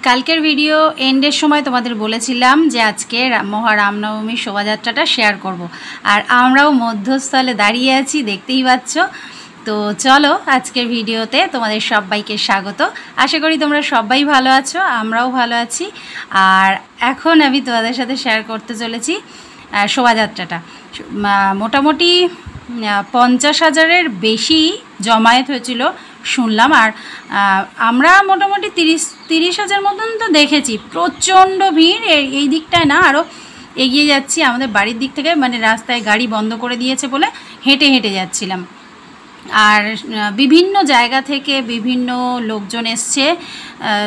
কালকের ভিডিও এন্ডের সময় তোমাদের বলেছিলাম যে আজকে মহারামনবমীর শোভাযাত্রাটা শেয়ার করব। আর আমরাও মধ্যস্থলে দাঁড়িয়ে আছি, দেখতেই পাচ্ছ। তো চলো আজকের ভিডিওতে তোমাদের সবাইকে স্বাগত। আশা করি তোমরা সবাই ভালো আছো, আমরাও ভালো আছি। আর এখন আমি তোমাদের সাথে শেয়ার করতে চলেছি শোভাযাত্রাটা। মোটামুটি 50,000-এর বেশি জমায়েত হয়েছিল শুনলাম। আর আমরা মোটামুটি 30,000 মতন তো দেখেছি। প্রচণ্ড ভিড়। এই দিকটায় না, আরও এগিয়ে যাচ্ছি আমাদের বাড়ির দিক থেকে, মানে রাস্তায় গাড়ি বন্ধ করে দিয়েছে বলে হেঁটে হেঁটে যাচ্ছিলাম। আর বিভিন্ন জায়গা থেকে বিভিন্ন লোকজন এসছে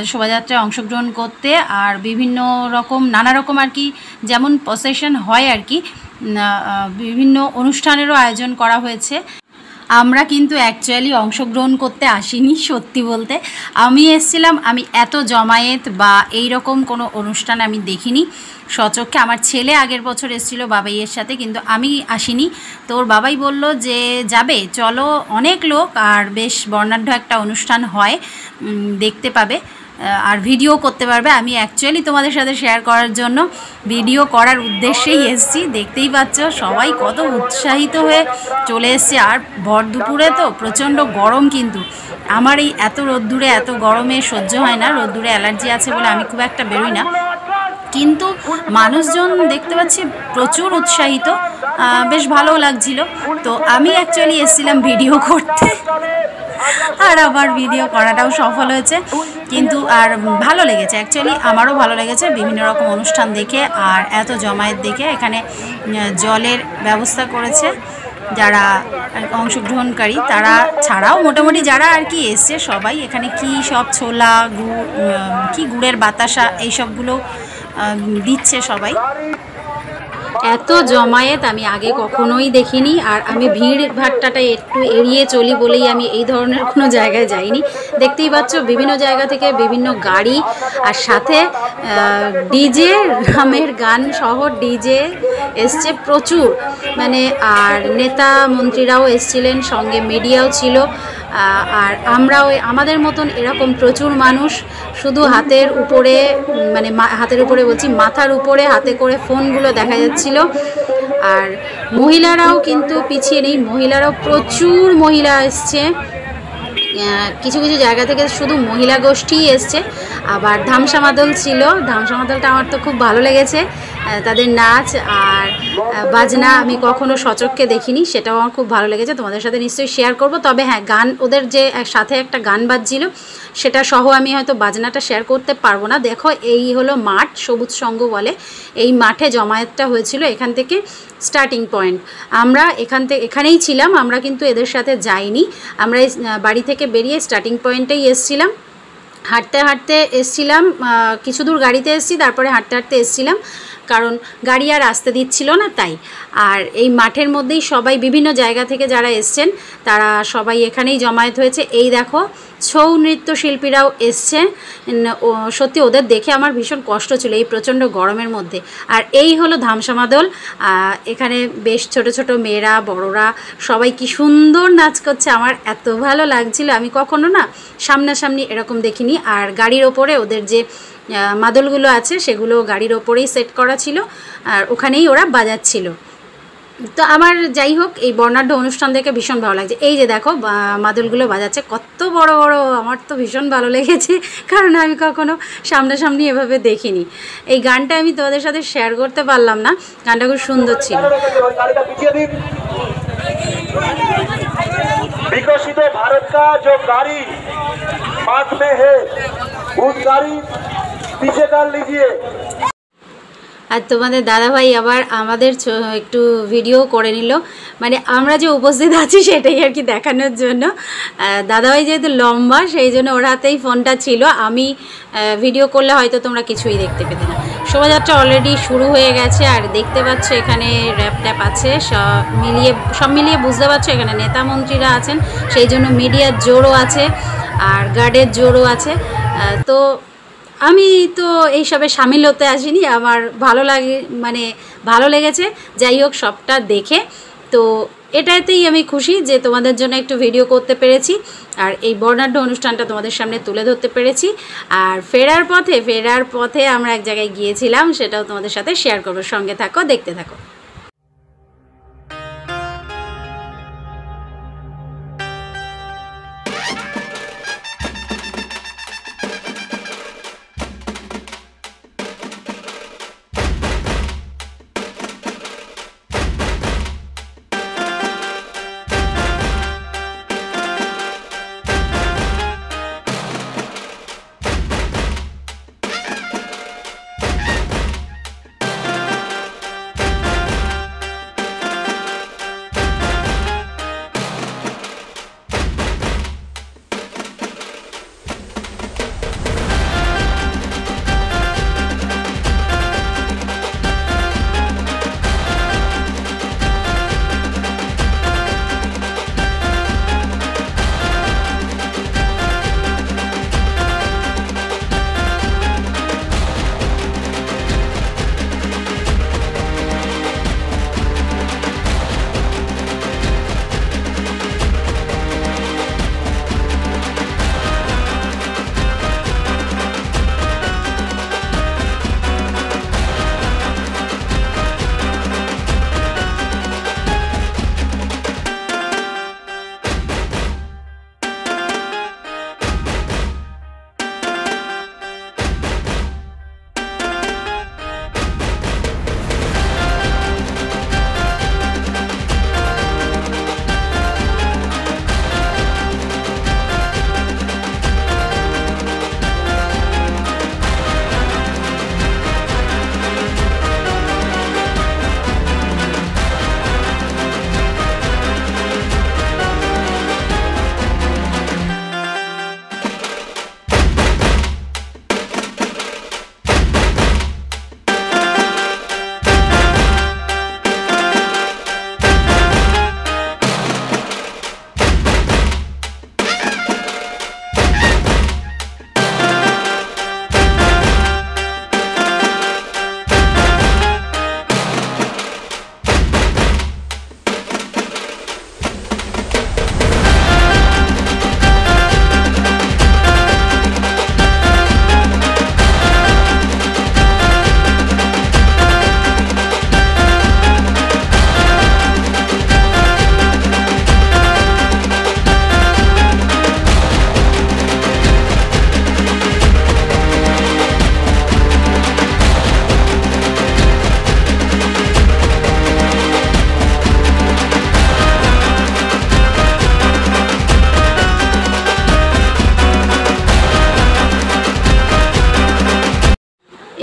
শোভাযাত্রায় অংশগ্রহণ করতে। আর বিভিন্ন রকম নানা রকম আর কি, যেমন প্রসেশন হয় আর কি, বিভিন্ন অনুষ্ঠানেরও আয়োজন করা হয়েছে। আমরা কিন্তু অ্যাকচুয়ালি অংশগ্রহণ করতে আসিনি, সত্যি বলতে। আমি এসেছিলাম, আমি এত জমায়েত বা এই রকম কোনো অনুষ্ঠান আমি দেখিনি সচক্ষে। আমার ছেলে আগের বছর এসেছিল বাবাইয়ের সাথে, কিন্তু আমি আসিনি। তো ওর বাবাই বলল যে যাবে, চলো, অনেক লোক আর বেশ বর্ণাঢ্য একটা অনুষ্ঠান হয়, দেখতে পাবে আর ভিডিও করতে পারবে। আমি অ্যাকচুয়ালি তোমাদের সাথে শেয়ার করার জন্য, ভিডিও করার উদ্দেশ্যেই এসেছি। দেখতেই পাচ্ছ সবাই কত উৎসাহিত হয়ে চলে এসছে। আর ভর দুপুরে তো প্রচণ্ড গরম, কিন্তু আমার এই এত রোদ্দুরে এত গরমে সহ্য হয় না। রোদ্দুরে অ্যালার্জি আছে বলে আমি খুব একটা বেরোই না, কিন্তু মানুষজন দেখতে পাচ্ছি প্রচুর উৎসাহিত, বেশ ভালো লাগছিল। তো আমি অ্যাকচুয়ালি এসেছিলাম ভিডিও করতে, আর আমার ভিডিও করাটাও সফল হয়েছে। কিন্তু আর ভালো লেগেছে, অ্যাকচুয়ালি আমারও ভালো লেগেছে বিভিন্ন রকম অনুষ্ঠান দেখে আর এত জমায়েত দেখে। এখানে জলের ব্যবস্থা করেছে যারা অংশগ্রহণকারী, তারা ছাড়াও মোটামুটি যারা আর কি এসছে সবাই। এখানে কি সব ছোলা, গুড়ের বাতাসা এইসবগুলো দিচ্ছে সবাই। এত জমায়েত আমি আগে কখনোই দেখিনি। আর আমি ভিড় ভাট্টাটা একটু এড়িয়ে চলি বলেই আমি এই ধরনের কোনো জায়গায় যাইনি। দেখতেই পাচ্ছ বিভিন্ন জায়গা থেকে বিভিন্ন গাড়ি, আর সাথে ডিজে, রামের গান সহ ডিজে এসছে প্রচুর, মানে। আর নেতা মন্ত্রীরাও এসছিলেন, সঙ্গে মিডিয়াও ছিল। আর আমরাও আমাদের মতন এরকম প্রচুর মানুষ, শুধু হাতের উপরে, মানে হাতের উপরে বলছি, মাথার উপরে হাতে করে ফোনগুলো দেখা যাচ্ছিল। আর মহিলারাও কিন্তু পিছিয়ে নেই, মহিলারাও প্রচুর মহিলা এসছে। কিছু কিছু জায়গা থেকে শুধু মহিলা গোষ্ঠীই এসছে। আবার ধামসা মাদল ছিল, ধামসা মাদলটা আমার তো খুব ভালো লেগেছে। তাদের নাচ আর বাজনা আমি কখনো সচক্ষে দেখিনি, সেটাও আমার খুব ভালো লেগেছে। তোমাদের সাথে নিশ্চয়ই শেয়ার করব। তবে হ্যাঁ, গান, ওদের যে সাথে একটা গান বাজছিল, সেটা সহ আমি হয়তো বাজনাটা শেয়ার করতে পারবো না। দেখো, এই হলো মাঠ, সবুজ সংঘ বলে। এই মাঠে জমায়েতটা হয়েছিল, এখান থেকে স্টার্টিং পয়েন্ট। আমরা এখানেই ছিলাম, আমরা কিন্তু এদের সাথে যাইনি। আমরা বাড়ি থেকে বেরিয়ে স্টার্টিং পয়েন্টেই এসছিলাম। হাঁটতে হাঁটতে এসছিলাম, কিছু দূর গাড়িতে এসছি, তারপরে হাঁটতে হাঁটতে এসছিলাম, কারণ গাড়ি আর আসতে দিচ্ছিল না, তাই। আর এই মাঠের মধ্যেই সবাই বিভিন্ন জায়গা থেকে যারা এসছেন তারা সবাই এখানেই জমায়েত হয়েছে। এই দেখো, ছৌ নৃত্য শিল্পীরাও এসছে। সত্যি ওদের দেখে আমার ভীষণ কষ্ট ছিল এই প্রচণ্ড গরমের মধ্যে। আর এই হলো ধামসা মাদল। এখানে বেশ ছোট ছোট মেয়েরা, বড়রা সবাই কি সুন্দর নাচ করছে, আমার এত ভালো লাগছিল। আমি কখনো না সামনাসামনি এরকম দেখিনি। আর গাড়ির ওপরে ওদের যে মাদলগুলো আছে সেগুলো গাড়ির ওপরেই সেট করা ছিল, আর ওখানেই ওরা বাজাচ্ছিল। তো আমার যাই হোক, এই বর্ণাঢ্য অনুষ্ঠান দেখে ভীষণ ভালো লাগছে। এই যে দেখো মাদলগুলো বাজাচ্ছে, কত বড় বড়, আমার তো ভীষণ ভালো লেগেছে, কারণ আমি কখনো সামনাসামনি এভাবে দেখিনি। এই গানটা আমি তোমাদের সাথে শেয়ার করতে পারলাম না, গানটা খুব সুন্দর ছিল। विकसित भारत का जो गाड़ी मार्ग में है, उस गाड़ी पीछे डाल लीजिए। আর তোমাদের দাদাভাই আবার আমাদের একটু ভিডিও করে নিল, মানে আমরা যে উপস্থিত আছি সেটাই আর কি দেখানোর জন্য। দাদাভাই যেহেতু লম্বা, সেই জন্য ওর হাতেই ফোনটা ছিল। আমি ভিডিও করলে হয়তো তোমরা কিছুই দেখতে পেতে না। শোভাযাত্রা অলরেডি শুরু হয়ে গেছে, আর দেখতে পাচ্ছ এখানে র্যাপ ট্যাপ আছে, সব মিলিয়ে বুঝতে পারছো এখানে নেতা মন্ত্রীরা আছেন, সেই জন্য মিডিয়ার জোরও আছে আর গার্ডের জোরও আছে। তো আমি তো এইসবে সামিল হতে আসিনি, আমার ভালো লাগে, মানে ভালো লেগেছে যাই হোক সবটা দেখে। তো এটাতেই আমি খুশি যে তোমাদের জন্য একটু ভিডিও করতে পেরেছি আর এই বর্ণাঢ্য অনুষ্ঠানটা তোমাদের সামনে তুলে ধরতে পেরেছি। আর ফেরার পথে আমরা এক জায়গায় গিয়েছিলাম, সেটাও তোমাদের সাথে শেয়ার করবো। সঙ্গে থাকো, দেখতে থাকো।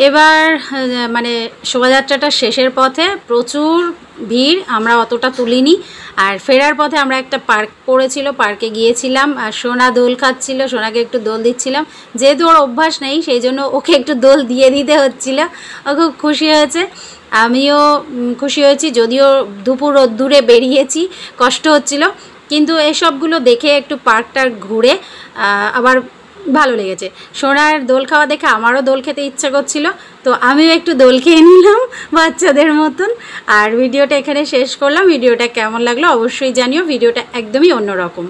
এবার মানে শোভাযাত্রাটা শেষের পথে প্রচুর ভিড়, আমরা অতটা তুলিনি। আর ফেরার পথে আমরা একটা পার্ক পড়েছিল, পার্কে গিয়েছিলাম। আর সোনা দোল খাচ্ছিল, সোনাকে একটু দোল দিচ্ছিলাম। যেহেতু ওর অভ্যাস নেই সেই জন্য ওকে একটু দোল দিয়ে দিতে হচ্ছিলো। ও খুব খুশি হয়েছে, আমিও খুশি হয়েছি। যদিও দুপুর রোদ্দুরে বেরিয়েছি, কষ্ট হচ্ছিল, কিন্তু এসবগুলো দেখে একটু পার্কটা ঘুরে আবার ভালো লেগেছে। সোনার দোল খাওয়া দেখে আমারও দোল খেতে ইচ্ছা করছিল, তো আমিও একটু দোল খেয়ে নিলাম বাচ্চাদের মতন। আর ভিডিওটা এখানে শেষ করলাম। ভিডিওটা কেমন লাগলো অবশ্যই জানিও। ভিডিওটা একদমই অন্যরকম।